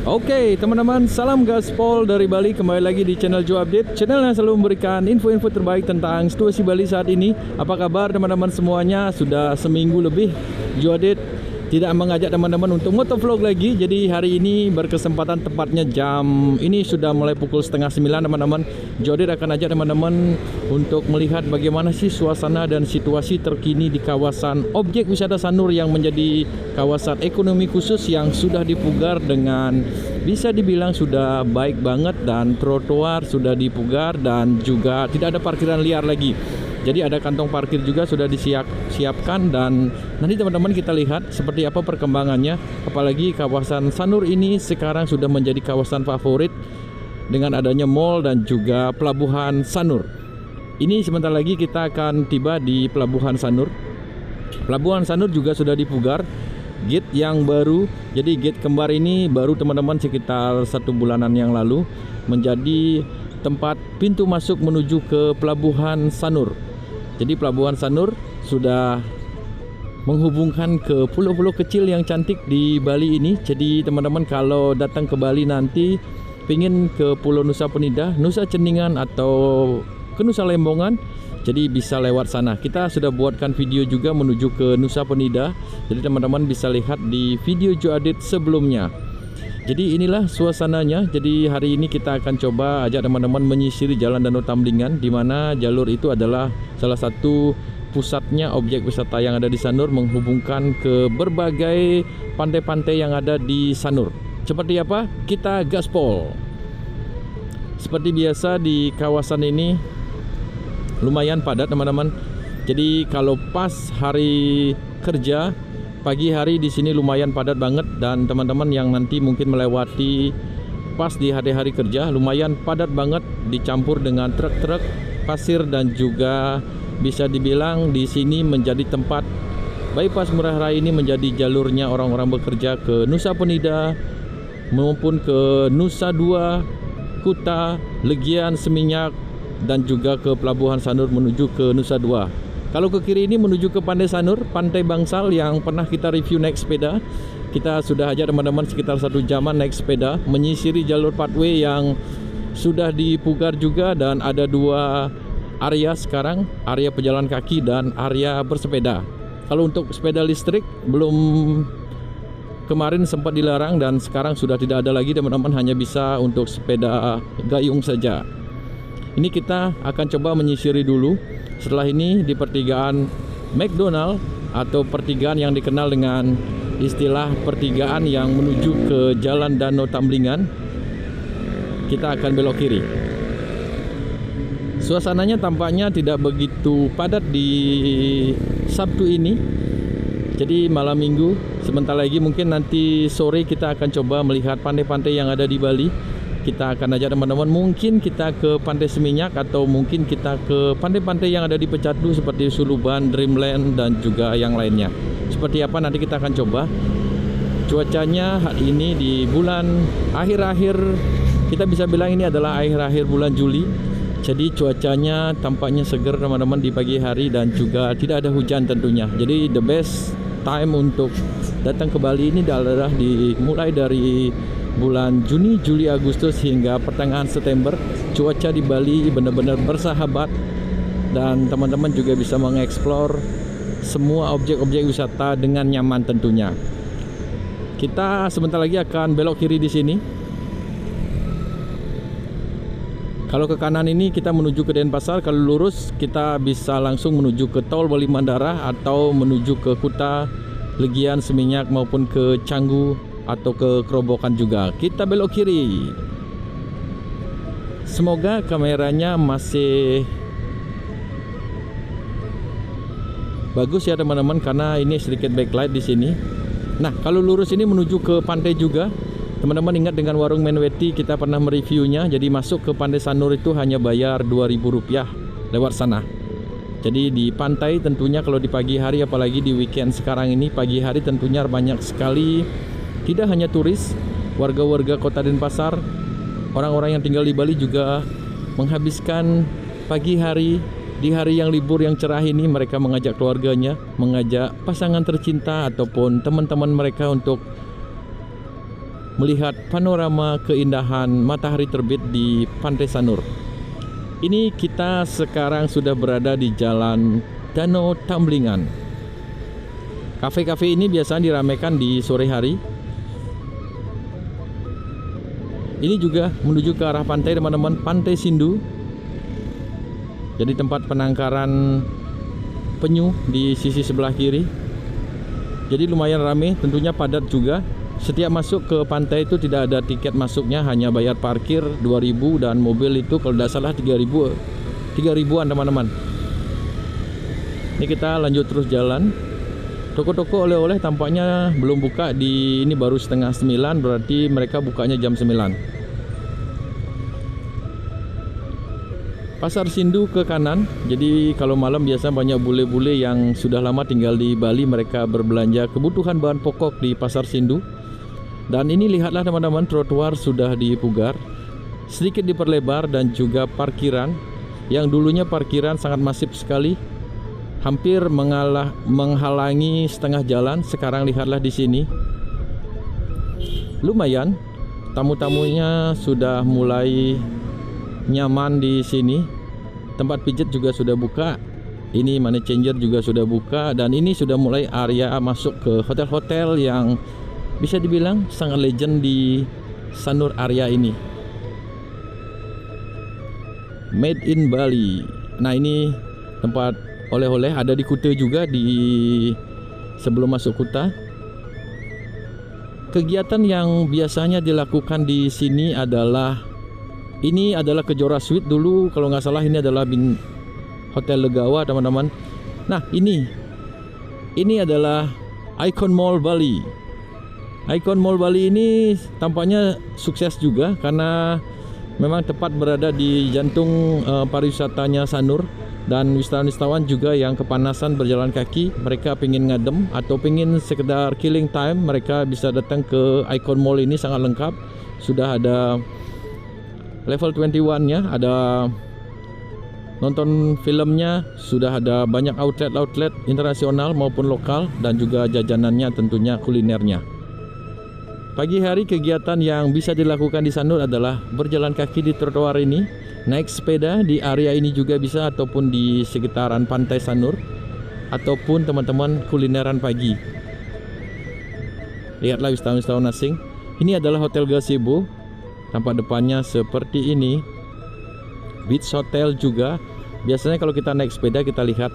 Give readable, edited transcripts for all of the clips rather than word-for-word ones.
Oke teman-teman, salam gaspol dari Bali. Kembali lagi di channel Joe Update, channel yang selalu memberikan info-info terbaik tentang situasi Bali saat ini. Apa kabar teman-teman semuanya? Sudah seminggu lebih Joe Update tidak mengajak teman-teman untuk motovlog lagi. Jadi hari ini berkesempatan, tepatnya jam ini sudah mulai pukul setengah 9 teman-teman. Joe Update akan ajak teman-teman untuk melihat bagaimana sih suasana dan situasi terkini di kawasan objek wisata Sanur yang menjadi kawasan ekonomi khusus yang sudah dipugar dengan bisa dibilang sudah baik banget, dan trotoar sudah dipugar dan juga tidak ada parkiran liar lagi. Jadi ada kantong parkir juga sudah disiapkan, dan nanti teman-teman kita lihat seperti apa perkembangannya. Apalagi kawasan Sanur ini sekarang sudah menjadi kawasan favorit dengan adanya mall dan juga pelabuhan Sanur. Ini sebentar lagi kita akan tiba di pelabuhan Sanur. Pelabuhan Sanur juga sudah dipugar gate yang baru. Jadi gate kembar ini baru teman-teman, sekitar 1 bulanan yang lalu menjadi tempat pintu masuk menuju ke pelabuhan Sanur. Jadi pelabuhan Sanur sudah menghubungkan ke pulau-pulau kecil yang cantik di Bali ini. Jadi teman-teman kalau datang ke Bali nanti pingin ke Pulau Nusa Penida, Nusa Ceningan atau ke Nusa Lembongan, jadi bisa lewat sana. Kita sudah buatkan video juga menuju ke Nusa Penida. Jadi teman-teman bisa lihat di video Joe Update sebelumnya. Jadi inilah suasananya. Jadi hari ini kita akan coba ajak teman-teman menyisiri Jalan Danau Tamblingan, di mana jalur itu adalah salah satu pusatnya objek wisata yang ada di Sanur, menghubungkan ke berbagai pantai-pantai yang ada di Sanur. Seperti apa? Kita gaspol. Seperti biasa di kawasan ini lumayan padat teman-teman. Jadi kalau pas hari kerja pagi hari di sini lumayan padat banget, dan teman-teman yang nanti mungkin melewati pas di hari-hari kerja lumayan padat banget, dicampur dengan truk-truk pasir, dan juga bisa dibilang di sini menjadi tempat bypass Ngurah Rai ini menjadi jalurnya orang-orang bekerja ke Nusa Penida maupun ke Nusa Dua, Kuta, Legian, Seminyak, dan juga ke pelabuhan Sanur menuju ke Nusa Dua. Kalau ke kiri ini menuju ke Pantai Sanur, Pantai Bangsal yang pernah kita review naik sepeda. Kita sudah ajak teman-teman sekitar 1 jaman naik sepeda menyisiri jalur pathway yang sudah dipugar juga, dan ada 2 area sekarang, area pejalan kaki dan area bersepeda. Kalau untuk sepeda listrik belum, kemarin sempat dilarang dan sekarang sudah tidak ada lagi teman-teman, hanya bisa untuk sepeda gayung saja. Ini kita akan coba menyisiri dulu. Setelah ini di pertigaan McDonald atau pertigaan yang dikenal dengan istilah pertigaan yang menuju ke Jalan Danau Tamblingan, kita akan belok kiri. Suasananya tampaknya tidak begitu padat di Sabtu ini. Jadi malam minggu, sebentar lagi mungkin nanti sore kita akan coba melihat pantai-pantai yang ada di Bali. Kita akan ajak teman-teman, mungkin kita ke Pantai Seminyak atau mungkin kita ke pantai-pantai yang ada di Pecandu seperti Suluban, Dreamland, dan juga yang lainnya. Seperti apa nanti kita akan coba. Cuacanya hari ini di bulan akhir-akhir, kita bisa bilang ini adalah akhir-akhir bulan Juli. Jadi cuacanya tampaknya seger teman-teman di pagi hari, dan juga tidak ada hujan tentunya. Jadi the best time untuk datang ke Bali ini adalah dimulai dari bulan Juni, Juli, Agustus hingga pertengahan September. Cuaca di Bali benar-benar bersahabat, dan teman-teman juga bisa mengeksplor semua objek-objek wisata dengan nyaman tentunya. Kita sebentar lagi akan belok kiri di sini. Kalau ke kanan ini kita menuju ke Denpasar, kalau lurus kita bisa langsung menuju ke Tol Bali Mandara atau menuju ke Kuta, Legian, Seminyak maupun ke Canggu atau ke Kerobokan juga. Kita belok kiri. Semoga kameranya masih bagus ya teman-teman, karena ini sedikit backlight di sini. Nah, kalau lurus ini menuju ke pantai juga. Teman-teman ingat dengan warung Menweti, kita pernah mereviewnya. Jadi masuk ke Pantai Sanur itu hanya bayar Rp2.000 lewat sana. Jadi di pantai tentunya kalau di pagi hari, apalagi di weekend sekarang ini, pagi hari tentunya banyak sekali tidak hanya turis, warga-warga kota Denpasar, orang-orang yang tinggal di Bali juga menghabiskan pagi hari di hari yang libur yang cerah ini. Mereka mengajak keluarganya, mengajak pasangan tercinta ataupun teman-teman mereka untuk melihat panorama keindahan matahari terbit di Pantai Sanur. Ini kita sekarang sudah berada di Jalan Danau Tamblingan. Kafe-kafe ini biasanya diramaikan di sore hari. Ini juga menuju ke arah pantai teman-teman, Pantai Sindu. Jadi tempat penangkaran penyu di sisi sebelah kiri. Jadi lumayan ramai, tentunya padat juga. Setiap masuk ke pantai itu tidak ada tiket masuknya, hanya bayar parkir 2.000 dan mobil itu kalau tidak salah 3.000-an teman-teman. Ini kita lanjut terus jalan. Toko-toko oleh-oleh tampaknya belum buka, ini baru 8:30, berarti mereka bukanya jam 9. Pasar Sindu ke kanan. Jadi kalau malam biasa banyak bule-bule yang sudah lama tinggal di Bali, mereka berbelanja kebutuhan bahan pokok di Pasar Sindu. Dan ini lihatlah teman-teman, trotoar sudah dipugar, sedikit diperlebar, dan juga parkiran yang dulunya parkiran sangat masif sekali, hampir menghalangi setengah jalan. Sekarang lihatlah di sini, lumayan tamu-tamunya sudah mulai nyaman di sini. Tempat pijat juga sudah buka. Ini money changer juga sudah buka, dan ini sudah mulai area masuk ke hotel-hotel yang bisa dibilang sangat legend di Sanur area ini. Made in Bali. Nah, ini tempat oleh-oleh, ada di Kuta juga di sebelum masuk Kuta. Kegiatan yang biasanya dilakukan di sini adalah Kejora Suite dulu kalau nggak salah. Ini adalah Hotel Legawa teman-teman. Nah, ini adalah Icon Mall Bali. Icon Mall Bali ini tampaknya sukses juga karena memang tepat berada di jantung pariwisatanya Sanur, dan wisatawan-wisatawan juga yang kepanasan berjalan kaki, mereka pengen ngadem atau pengen sekedar killing time, mereka bisa datang ke Icon Mall ini. Sangat lengkap, sudah ada level 21-nya, ada nonton filmnya, sudah ada banyak outlet internasional maupun lokal, dan juga jajanannya, tentunya kulinernya. Pagi hari kegiatan yang bisa dilakukan di Sanur adalah berjalan kaki di trotoar ini, naik sepeda di area ini juga bisa, ataupun di sekitaran Pantai Sanur, ataupun teman-teman kulineran pagi. Lihatlah wisatawan-wisatawan asing. Ini adalah Hotel Gazebo. Tampak depannya seperti ini. Beach Hotel juga. Biasanya kalau kita naik sepeda kita lihat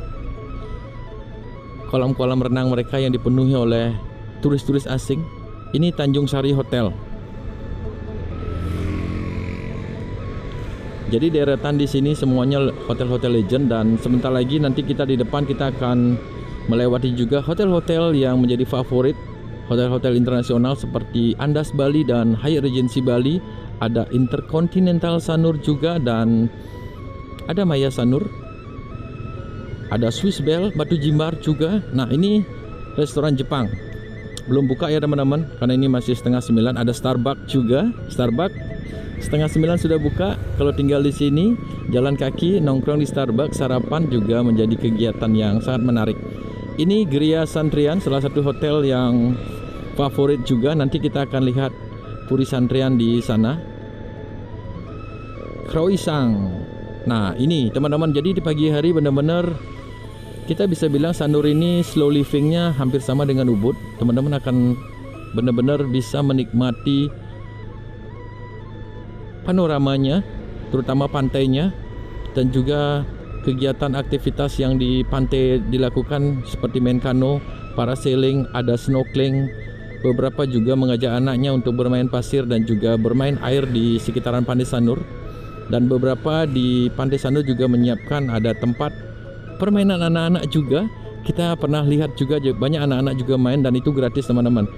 kolam-kolam renang mereka yang dipenuhi oleh turis-turis asing. Ini Tanjung Sari Hotel. Jadi deretan di sini semuanya hotel-hotel legend, dan sebentar lagi nanti kita di depan kita akan melewati juga hotel-hotel yang menjadi favorit, hotel-hotel internasional seperti Andas Bali dan Hyatt Regency Bali. Ada Intercontinental Sanur juga, dan ada Maya Sanur, ada Swiss Bell Batu Jimbar juga. Nah, ini restoran Jepang belum buka ya teman-teman, karena ini masih 8:30. Ada Starbucks juga. Starbucks 8:30 sudah buka. Kalau tinggal di sini, jalan kaki nongkrong di Starbucks, sarapan juga menjadi kegiatan yang sangat menarik. Ini Gria Santrian, salah satu hotel yang favorit juga. Nanti kita akan lihat Puri Santrian di sana. Kroisang. Nah, ini teman-teman, jadi di pagi hari benar-benar kita bisa bilang Sanur ini slow livingnya hampir sama dengan Ubud. Teman-teman akan benar-benar bisa menikmati panoramanya, terutama pantainya, dan juga kegiatan aktivitas yang di pantai dilakukan seperti main kano, parasailing, ada snorkeling. Beberapa juga mengajak anaknya untuk bermain pasir dan juga bermain air di sekitaran Pantai Sanur. Dan beberapa di Pantai Sanur juga menyiapkan ada tempat permainan anak-anak juga. Kita pernah lihat juga banyak anak-anak juga main, dan itu gratis teman-teman.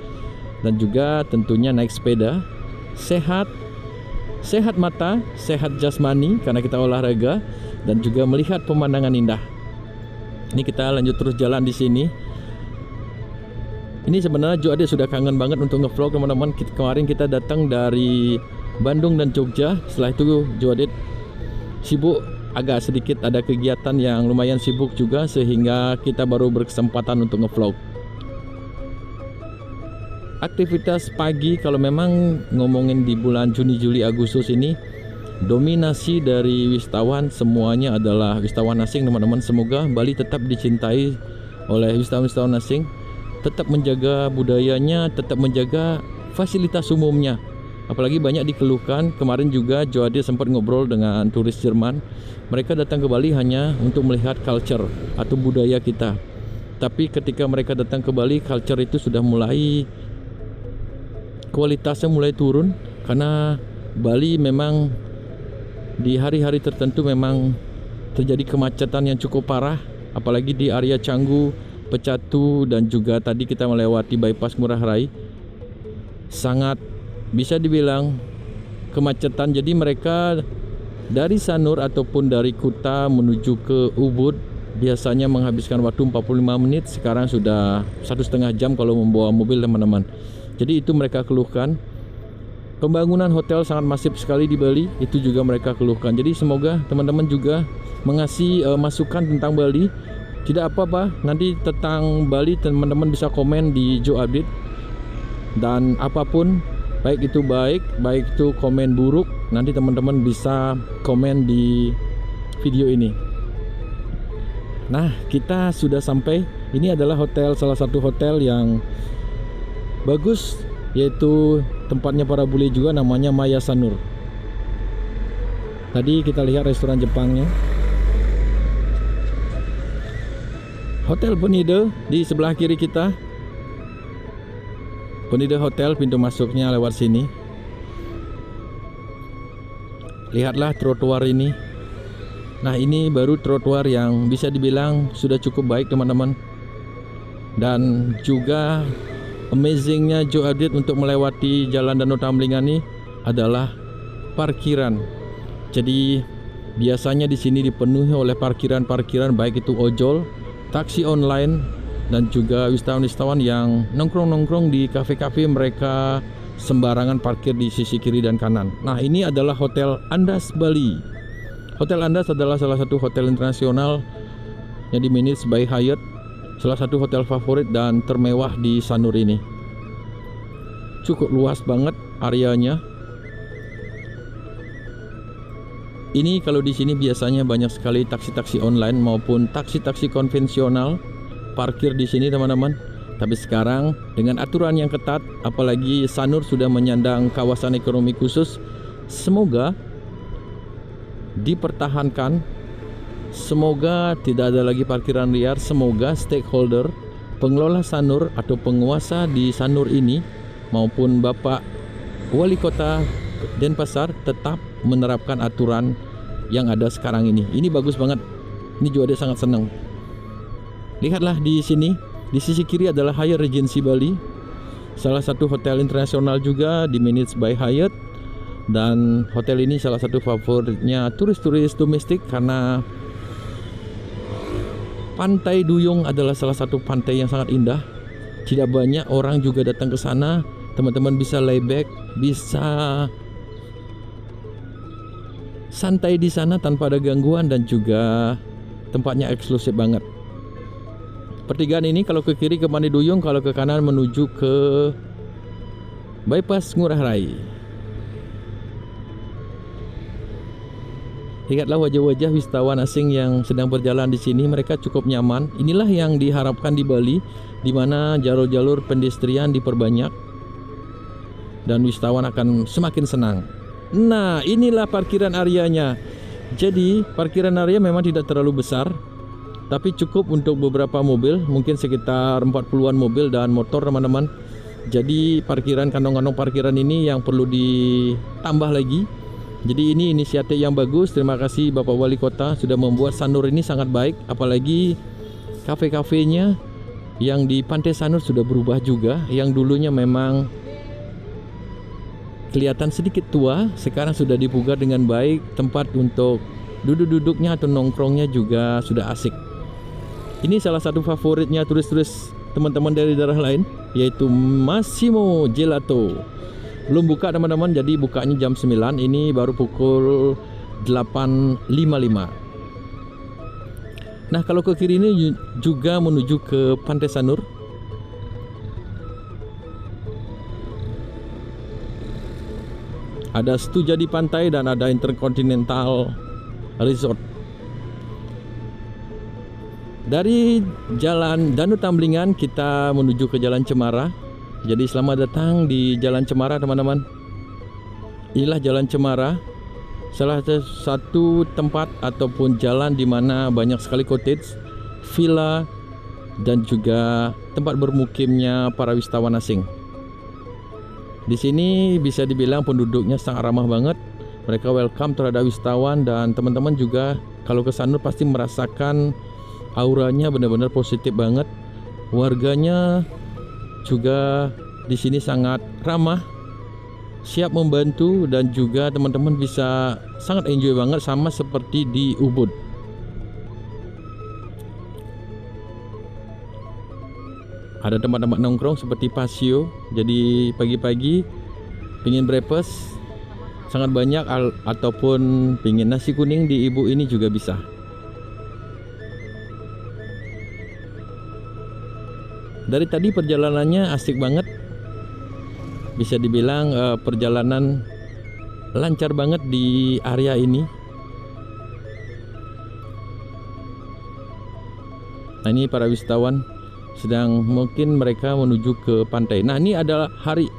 Dan juga tentunya naik sepeda, sehat mata, sehat jasmani karena kita olahraga, dan juga melihat pemandangan indah. Ini kita lanjut terus jalan di sini. Ini sebenarnya Jo Adit sudah kangen banget untuk ngevlog teman-teman. Kemarin kita datang dari Bandung dan Jogja. Setelah itu Jo Adit sibuk, agak sedikit ada kegiatan yang lumayan sibuk juga, sehingga kita baru berkesempatan untuk ngevlog. aktivitas pagi kalau memang ngomongin di bulan Juni, Juli, Agustus ini dominasi dari wisatawan semuanya adalah wisatawan asing teman-teman. Semoga Bali tetap dicintai oleh wisatawan-wisatawan asing, tetap menjaga budayanya, tetap menjaga fasilitas umumnya. Apalagi banyak dikeluhkan, kemarin juga Joade sempat ngobrol dengan turis Jerman. Mereka datang ke Bali hanya untuk melihat culture atau budaya kita. Tapi ketika mereka datang ke Bali, culture itu sudah mulai, kualitasnya mulai turun. Karena Bali memang di hari-hari tertentu memang terjadi kemacetan yang cukup parah. Apalagi di area Canggu, Pecatu, dan juga tadi kita melewati bypass Ngurah Rai. Sangat bisa dibilang kemacetan. Jadi mereka dari Sanur ataupun dari Kuta menuju ke Ubud biasanya menghabiskan waktu 45 menit. Sekarang sudah 1,5 jam kalau membawa mobil teman-teman. Jadi itu mereka keluhkan. Pembangunan hotel sangat masif sekali di Bali, itu juga mereka keluhkan. Jadi semoga teman-teman juga mengasih masukan tentang Bali. Tidak apa-apa, nanti tentang Bali teman-teman bisa komen di Joe Update. Dan apapun, baik itu baik itu komen buruk, nanti teman-teman bisa komen di video ini. Nah, kita sudah sampai. Ini adalah hotel, salah satu hotel yang bagus, yaitu tempatnya para bule juga, namanya Maya Sanur. Tadi kita lihat restoran Jepangnya. Hotel Penida di sebelah kiri kita. Penida Hotel, pintu masuknya lewat sini. Lihatlah trotoar ini. Nah, ini baru trotoar yang bisa dibilang sudah cukup baik teman-teman. Dan juga amazingnya Joe Update untuk melewati Jalan Danau Tamlingan ini adalah parkiran. Jadi biasanya di sini dipenuhi oleh parkiran-parkiran, baik itu ojol, taksi online, dan juga wisatawan-wisatawan yang nongkrong-nongkrong di kafe-kafe. Mereka sembarangan parkir di sisi kiri dan kanan. Nah, ini adalah Hotel Andas Bali. Hotel Andas adalah salah satu hotel internasional yang dimanage by Hyatt, salah satu hotel favorit dan termewah di Sanur ini. Cukup luas banget areanya. Ini kalau di sini biasanya banyak sekali taksi-taksi online maupun taksi-taksi konvensional parkir di sini teman-teman. Tapi sekarang dengan aturan yang ketat, apalagi Sanur sudah menyandang kawasan ekonomi khusus, semoga dipertahankan. Semoga tidak ada lagi parkiran liar. Semoga stakeholder, pengelola Sanur atau penguasa di Sanur ini maupun Bapak Wali Kota Denpasar tetap menerapkan aturan yang ada sekarang ini. Ini bagus banget. Ini juga dia sangat senang. Lihatlah di sini, di sisi kiri adalah Hyatt Regency Bali, salah satu hotel internasional juga dimanage by Hyatt. Dan hotel ini salah satu favoritnya turis-turis domestik karena Pantai Duyung adalah salah satu pantai yang sangat indah. Tidak banyak orang juga datang ke sana. Teman-teman bisa layback, bisa santai di sana tanpa ada gangguan, dan juga tempatnya eksklusif banget. Pertigaan ini kalau ke kiri ke Pantai Duyung, kalau ke kanan menuju ke bypass Ngurah Rai. Lihatlah wajah-wajah wisatawan asing yang sedang berjalan di sini, mereka cukup nyaman. Inilah yang diharapkan di Bali, di mana jalur-jalur pedestrian diperbanyak dan wisatawan akan semakin senang. Nah, inilah parkiran areanya. Jadi, parkiran area memang tidak terlalu besar, tapi cukup untuk beberapa mobil, mungkin sekitar 40-an mobil dan motor teman-teman. Jadi, parkiran, kantong-kantong parkiran ini yang perlu ditambah lagi. Jadi ini inisiatif yang bagus. Terima kasih Bapak Wali Kota sudah membuat Sanur ini sangat baik. Apalagi kafe-kafenya yang di Pantai Sanur sudah berubah juga. Yang dulunya memang kelihatan sedikit tua, sekarang sudah dipugar dengan baik. Tempat untuk duduk-duduknya atau nongkrongnya juga sudah asik. Ini salah satu favoritnya turis-turis teman-teman dari daerah lain, yaitu Massimo Gelato. Belum buka teman-teman, jadi bukanya jam 9. Ini baru pukul 8.55. Nah, kalau ke kiri ini juga menuju ke Pantai Sanur. Ada Stujadi Pantai dan ada Intercontinental Resort. Dari Jalan Danau Tamblingan kita menuju ke Jalan Cemara. Jadi selamat datang di Jalan Cemara teman-teman. Inilah Jalan Cemara, salah satu tempat ataupun jalan di mana banyak sekali cottage, villa dan juga tempat bermukimnya para wisatawan asing. Di sini bisa dibilang penduduknya sangat ramah banget. Mereka welcome terhadap wisatawan dan teman-teman juga kalau ke Sanur pasti merasakan auranya benar-benar positif banget. Warganya juga di sini sangat ramah, siap membantu dan juga teman-teman bisa sangat enjoy banget sama seperti di Ubud. Ada tempat-tempat nongkrong seperti Pasio. Jadi pagi-pagi pingin breakfast sangat banyak ataupun pingin nasi kuning di ibu ini juga bisa. Dari tadi perjalanannya asik banget. Bisa dibilang perjalanan lancar banget di area ini. Nah, ini para wisatawan sedang mungkin mereka menuju ke pantai. Nah, ini adalah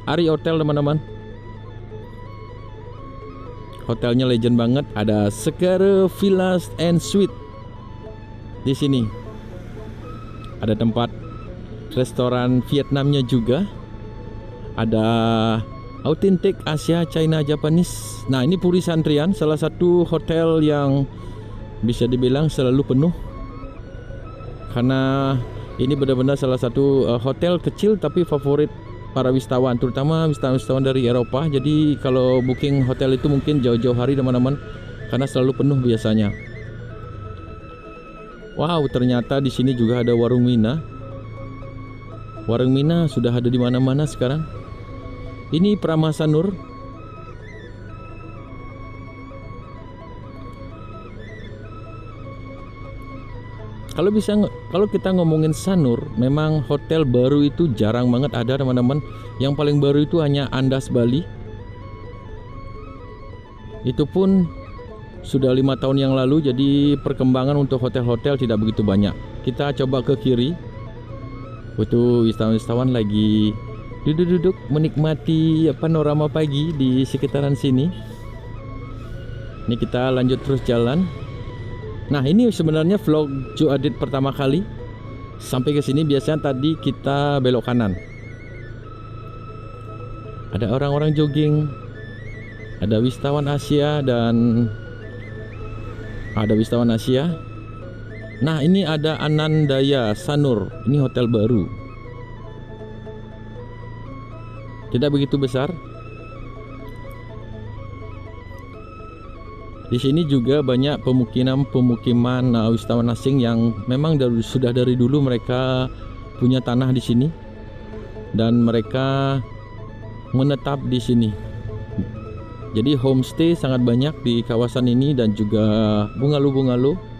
Ari Hotel teman-teman. Hotelnya legend banget. Ada Sekare Villas and Suite. Di sini ada tempat restoran Vietnamnya juga. Ada Authentic Asia China Japanese. Nah, ini Puri Santrian, salah satu hotel yang bisa dibilang selalu penuh. Karena ini benar-benar salah satu hotel kecil tapi favorit para wisatawan, terutama wisatawan dari Eropa. Jadi kalau booking hotel itu mungkin jauh-jauh hari teman-teman, karena selalu penuh biasanya. Wow, ternyata di sini juga ada warung Mina. Warung Mina sudah ada di mana-mana sekarang. Ini Prama Sanur. Kalau kita ngomongin Sanur, memang hotel baru itu jarang banget ada teman-teman. Yang paling baru itu hanya Andas Bali. Itu pun sudah 5 tahun yang lalu. Jadi perkembangan untuk hotel-hotel tidak begitu banyak. Kita coba ke kiri. Itu wisatawan lagi duduk-duduk menikmati panorama pagi di sekitaran sini. Ini kita lanjut terus jalan. Nah, ini sebenarnya vlog Joe Adit pertama kali. Sampai ke sini biasanya tadi kita belok kanan. Ada orang-orang jogging. Ada wisatawan Asia dan ada wisatawan Asia. Nah, ini ada Anandaya Sanur. Ini hotel baru. Tidak begitu besar. Di sini juga banyak pemukiman wisatawan asing yang memang sudah dari dulu mereka punya tanah di sini dan mereka menetap di sini. Jadi homestay sangat banyak di kawasan ini dan juga bungalow-bungalow.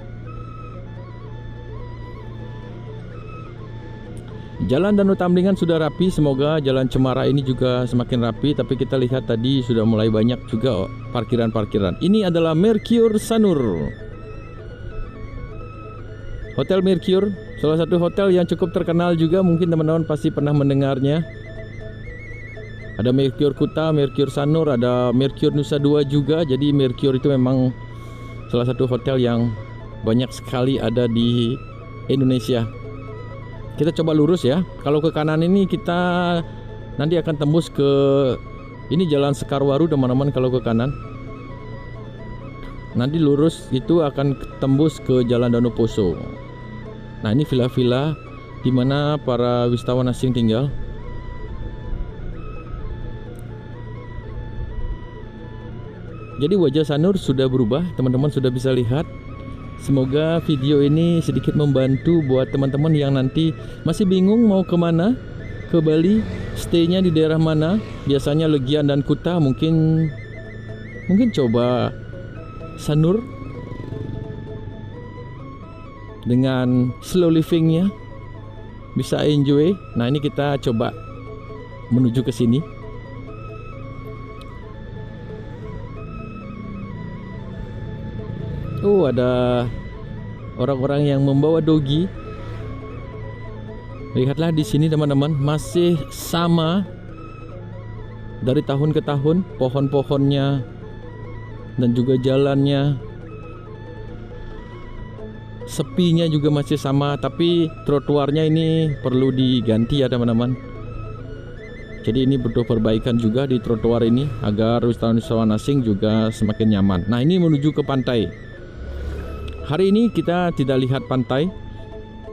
Jalan Danau Tamblingan sudah rapi, semoga Jalan Cemara ini juga semakin rapi. Tapi kita lihat tadi sudah mulai banyak juga parkiran-parkiran. Ini adalah Mercure Sanur. Hotel Mercure, salah satu hotel yang cukup terkenal juga, mungkin teman-teman pasti pernah mendengarnya. Ada Mercure Kuta, Mercure Sanur, ada Mercure Nusa Dua juga. Jadi Mercure itu memang salah satu hotel yang banyak sekali ada di Indonesia. Kita coba lurus ya. Kalau ke kanan ini kita nanti akan tembus ke ini Jalan Sekarwaru teman-teman. Kalau ke kanan nanti lurus itu akan tembus ke Jalan Danau Poso. Nah, ini villa-villa di mana para wisatawan asing tinggal. Jadi wajah Sanur sudah berubah, teman-teman sudah bisa lihat. Semoga video ini sedikit membantu buat teman-teman yang nanti masih bingung mau kemana, ke Bali, stay-nya di daerah mana. Biasanya Legian dan Kuta, mungkin coba Sanur dengan slow living-nya bisa enjoy. Nah, ini kita coba menuju ke sini. Oh, ada orang-orang yang membawa dogi. Lihatlah di sini teman-teman, masih sama dari tahun ke tahun, pohon-pohonnya dan juga jalannya, sepinya juga masih sama, tapi trotoarnya ini perlu diganti ya teman-teman. Jadi ini butuh perbaikan juga di trotoar ini agar wisatawan asing juga semakin nyaman. Nah, ini menuju ke pantai. Hari ini kita tidak lihat pantai.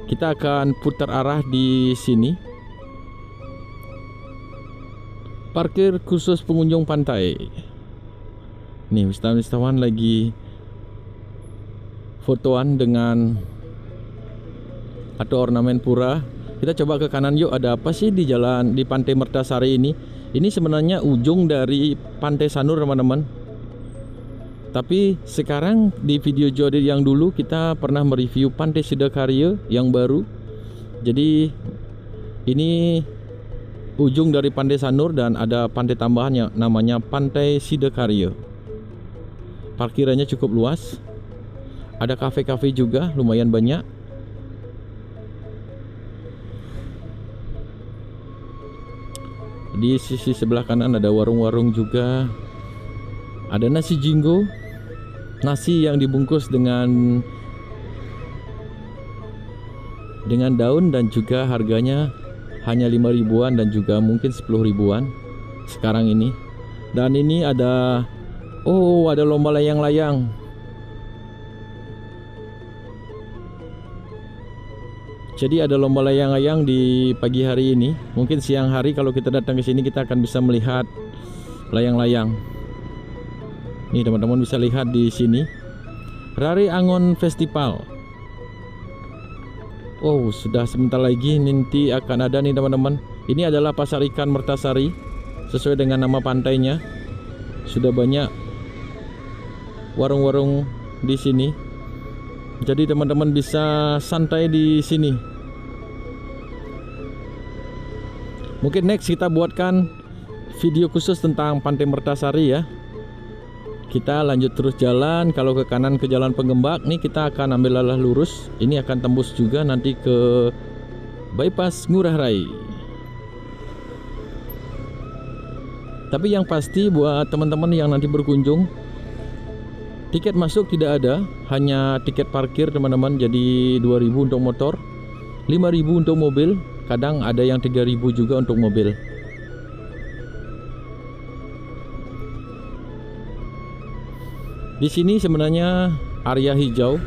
Kita akan putar arah di sini. Parkir khusus pengunjung pantai. Nih, wisatawan lagi fotoan dengan atau ornamen pura. Kita coba ke kanan yuk, ada apa sih di jalan di Pantai Mertasari ini? Ini sebenarnya ujung dari Pantai Sanur teman-teman. Tapi sekarang di video Jodit yang dulu kita pernah mereview Pantai Sidakarya yang baru. Jadi ini ujung dari Pantai Sanur dan ada pantai tambahan yang namanya Pantai Sidakarya. Parkirannya cukup luas. Ada kafe-kafe juga lumayan banyak. Di sisi sebelah kanan ada warung-warung juga. Ada nasi jinggo, nasi yang dibungkus dengan daun dan juga harganya hanya 5 ribuan dan juga mungkin 10 ribuan sekarang ini. Dan ini ada lomba layang-layang. Jadi ada lomba layang-layang di pagi hari ini. Mungkin siang hari kalau kita datang ke sini kita akan bisa melihat layang-layang. Nih teman-teman bisa lihat di sini. Rari Angon Festival. Oh, sudah sebentar lagi nanti akan ada nih teman-teman. Ini adalah Pasar Ikan Mertasari sesuai dengan nama pantainya. Sudah banyak warung-warung di sini. Jadi teman-teman bisa santai di sini. Mungkin next kita buatkan video khusus tentang Pantai Mertasari ya. Kita lanjut terus jalan. Kalau ke kanan ke Jalan Penggembak, nih kita akan ambil arah lurus. Ini akan tembus juga nanti ke bypass Ngurah Rai. Tapi yang pasti buat teman-teman yang nanti berkunjung, tiket masuk tidak ada, hanya tiket parkir teman-teman. Jadi 2.000 untuk motor, 5.000 untuk mobil, kadang ada yang 3.000 juga untuk mobil. Di sini sebenarnya area hijau.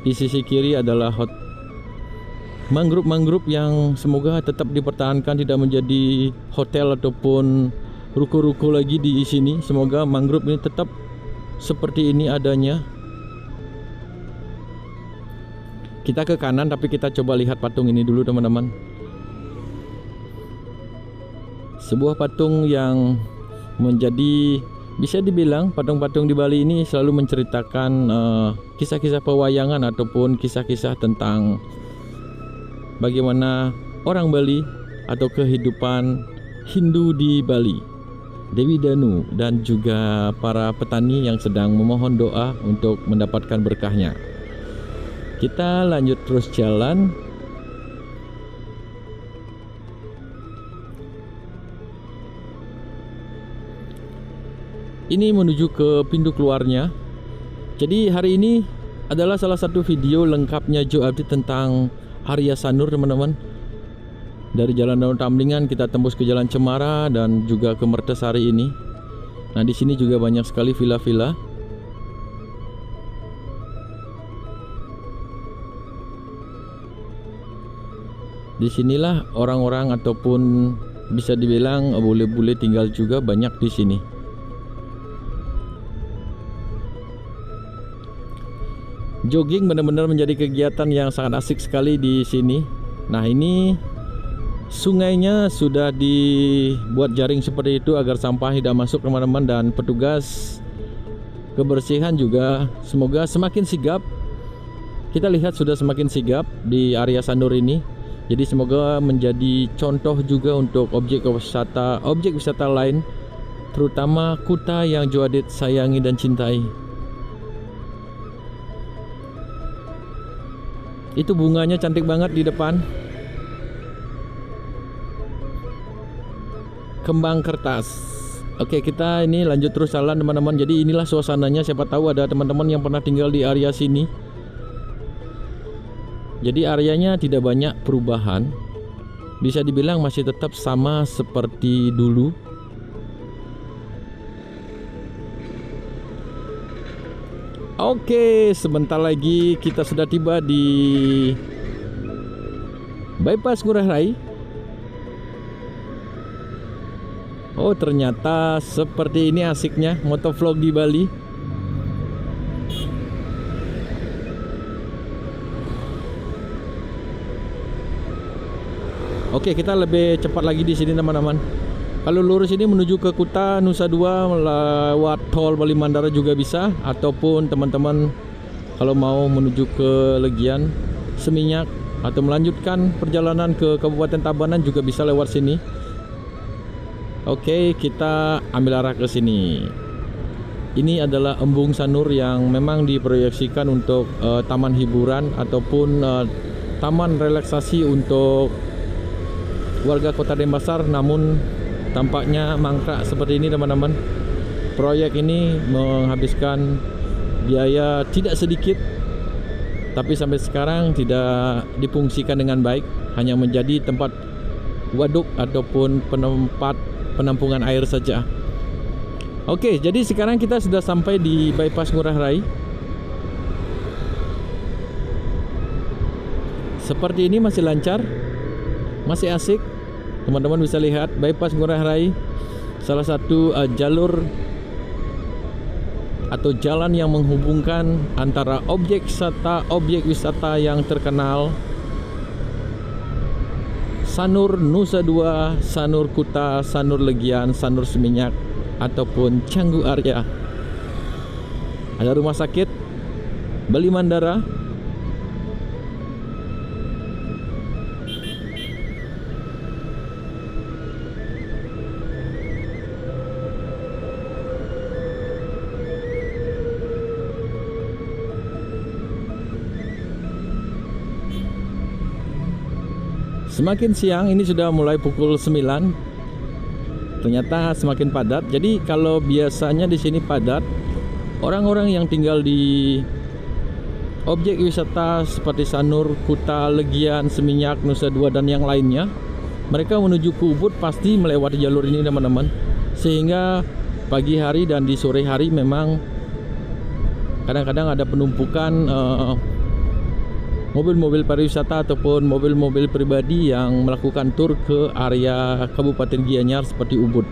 Di sisi kiri adalah mangrove yang semoga tetap dipertahankan, tidak menjadi hotel ataupun ruko-ruko lagi di sini. Semoga mangrove ini tetap seperti ini adanya. Kita ke kanan tapi kita coba lihat patung ini dulu teman-teman. Sebuah patung yang menjadi, bisa dibilang patung-patung di Bali ini selalu menceritakan kisah-kisah pewayangan ataupun kisah-kisah tentang bagaimana orang Bali atau kehidupan Hindu di Bali, Dewi Danu dan juga para petani yang sedang memohon doa untuk mendapatkan berkahnya. Kita lanjut terus jalan. Ini menuju ke pintu keluarnya. Jadi hari ini adalah salah satu video lengkapnya Joe Update tentang Arya Sanur teman-teman. Dari Jalan Daun Tamlingan kita tembus ke Jalan Cemara dan juga ke Mertasari ini. Nah, di sini juga banyak sekali villa-villa. Disinilah orang-orang ataupun bisa dibilang bule-bule tinggal juga banyak di sini. Jogging benar-benar menjadi kegiatan yang sangat asik sekali di sini. Nah, ini sungainya sudah dibuat jaring seperti itu agar sampah tidak masuk teman-teman, dan petugas kebersihan juga semoga semakin sigap. Kita lihat sudah semakin sigap di area Sanur ini. Jadi semoga menjadi contoh juga untuk objek wisata lain terutama Kuta yang Joadit sayangi dan cintai. Itu bunganya cantik banget di depan. Kembang kertas. Oke, kita ini lanjut terus jalan teman-teman. Jadi inilah suasananya, siapa tahu ada teman-teman yang pernah tinggal di area sini. Jadi areanya tidak banyak perubahan. Bisa dibilang masih tetap sama seperti dulu. Oke, sebentar lagi kita sudah tiba di Bypass Ngurah Rai. Oh, ternyata seperti ini asiknya motovlog di Bali. Oke, kita lebih cepat lagi di sini teman-teman. Kalau lurus ini menuju ke Kuta, Nusa Dua, lewat tol Bali Mandara juga bisa. Ataupun teman-teman kalau mau menuju ke Legian, Seminyak, atau melanjutkan perjalanan ke Kabupaten Tabanan juga bisa lewat sini. Oke, kita ambil arah ke sini. Ini adalah Embung Sanur yang memang diproyeksikan untuk taman hiburan ataupun taman relaksasi untuk warga Kota Denpasar, namun tampaknya mangkrak seperti ini teman-teman. Proyek ini menghabiskan biaya tidak sedikit, tapi sampai sekarang tidak difungsikan dengan baik, hanya menjadi tempat waduk ataupun tempat penampungan air saja. Oke, jadi sekarang kita sudah sampai di Bypass Ngurah Rai. Seperti ini masih lancar, masih asik. Teman-teman bisa lihat Bypass Ngurah Rai, salah satu jalur atau jalan yang menghubungkan antara objek wisata yang terkenal Sanur Nusa Dua, Sanur Kuta, Sanur Legian, Sanur Seminyak, ataupun Canggu Arya. Ada rumah sakit Bali Mandara. Semakin siang, ini sudah mulai pukul 9. Ternyata semakin padat. Jadi kalau biasanya di sini padat, orang-orang yang tinggal di objek wisata seperti Sanur, Kuta, Legian, Seminyak, Nusa Dua dan yang lainnya, mereka menuju ke Ubud pasti melewati jalur ini teman-teman. Sehingga pagi hari dan di sore hari memang kadang-kadang ada penumpukan mobil-mobil pariwisata ataupun mobil-mobil pribadi yang melakukan tur ke area Kabupaten Gianyar seperti Ubud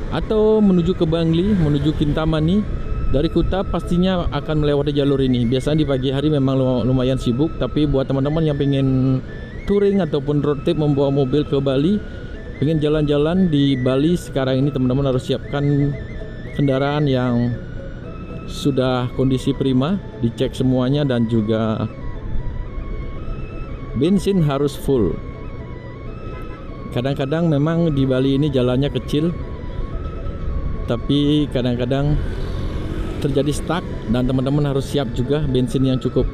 atau menuju ke Bangli, menuju Kintamani. Dari Kuta pastinya akan melewati jalur ini. Biasanya di pagi hari memang lumayan sibuk, tapi buat teman-teman yang pengen touring ataupun road trip membawa mobil ke Bali, pengen jalan-jalan di Bali sekarang ini, teman-teman harus siapkan kendaraan yang sudah kondisi prima, dicek semuanya, dan juga bensin harus full. Kadang-kadang memang di Bali ini jalannya kecil, tapi kadang-kadang terjadi stuck dan teman-teman harus siap juga bensin yang cukup.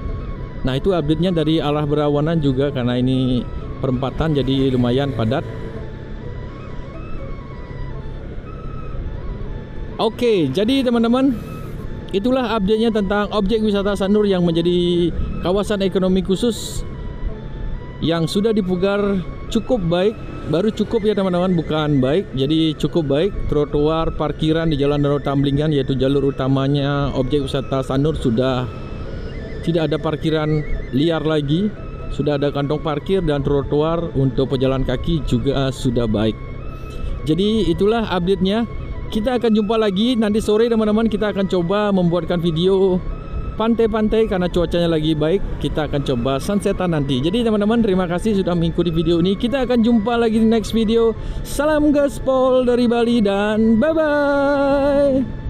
Nah, itu update-nya dari arah berlawanan juga, karena ini perempatan jadi lumayan padat. Oke, jadi teman-teman, itulah update-nya tentang objek wisata Sanur yang menjadi kawasan ekonomi khusus yang sudah dipugar cukup baik. Baru cukup ya teman-teman, bukan baik, jadi cukup baik. Trotoar, parkiran di Jalan Danau Tamblingan, yaitu jalur utamanya objek wisata Sanur, sudah tidak ada parkiran liar lagi. Sudah ada kantong parkir dan trotoar untuk pejalan kaki juga sudah baik. Jadi itulah update-nya. Kita akan jumpa lagi nanti sore teman-teman. Kita akan coba membuatkan video pantai-pantai karena cuacanya lagi baik. Kita akan coba sunsetan nanti. Jadi teman-teman, terima kasih sudah mengikuti video ini. Kita akan jumpa lagi di next video. Salam gaspol dari Bali dan bye-bye.